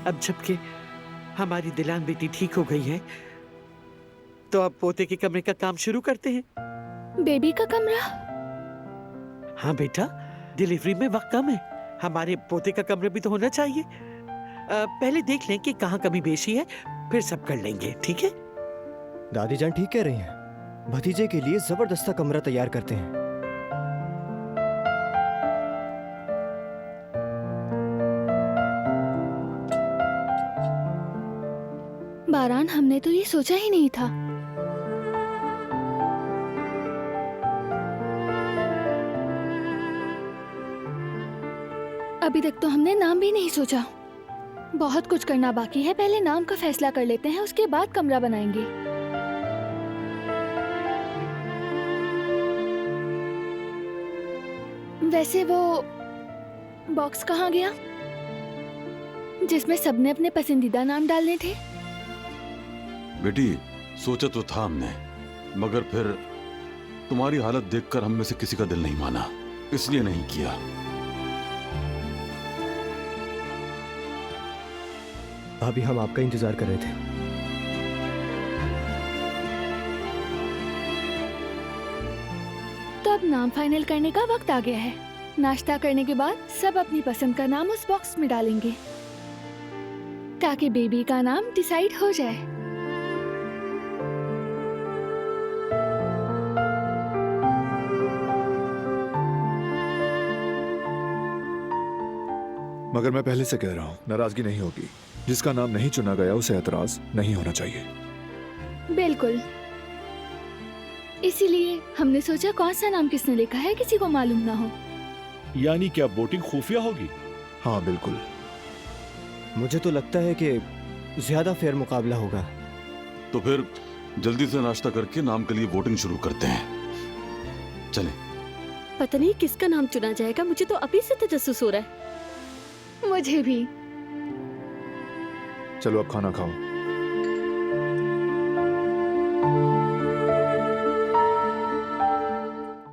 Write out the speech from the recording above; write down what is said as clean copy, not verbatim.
अब जबकि हमारी दिलान बेटी ठीक हो गई है, तो अब पोते के कमरे का काम शुरू करते हैं। बेबी का कमरा? हाँ बेटा, डिलीवरी में वक्त कम है, हमारे पोते का कमरा भी तो होना चाहिए। पहले देख लें कि कहाँ कमी बेशी है, फिर सब कर लेंगे, ठीक है? दादी जान ठीक कह रही हैं। भतीजे के लिए जबरदस्त कमरा तैयार करते हैं। बारान, हमने तो ये सोचा ही नहीं था। अभी तक तो हमने नाम भी नहीं सोचा। बहुत कुछ करना बाकी है। पहले नाम का फैसला कर लेते हैं, उसके बाद कमरा बनाएंगे। वैसे वो बॉक्स कहाँ गया जिसमें सबने अपने पसंदीदा नाम डालने थे? बेटी, सोचा तो था हमने, मगर फिर तुम्हारी हालत देखकर हम में से किसी का दिल नहीं माना, इसलिए नहीं किया। अभी हम आपका इंतजार कर रहे थे। तो अब नाम फाइनल करने का वक्त आ गया है। नाश्ता करने के बाद सब अपनी पसंद का नाम उस बॉक्स में डालेंगे ताकि बेबी का नाम डिसाइड हो जाए। मगर मैं पहले से कह रहा हूँ, नाराजगी नहीं होगी। जिसका नाम नहीं चुना गया उसे एतराज नहीं होना चाहिए। बिल्कुल, इसीलिए हमने सोचा कौन सा नाम किसने लिखा है किसी को मालूम ना हो। यानी क्या वोटिंग खुफिया होगी? हाँ बिल्कुल। मुझे तो लगता है कि ज्यादा फेयर मुकाबला होगा। तो फिर जल्दी से नाश्ता करके नाम के लिए वोटिंग शुरू करते हैं। चलें। पता नहीं किसका नाम चुना जाएगा, मुझे तो अभी से तजस्सुस हो रहा है। मुझे भी। चलो अब खाना खाओ।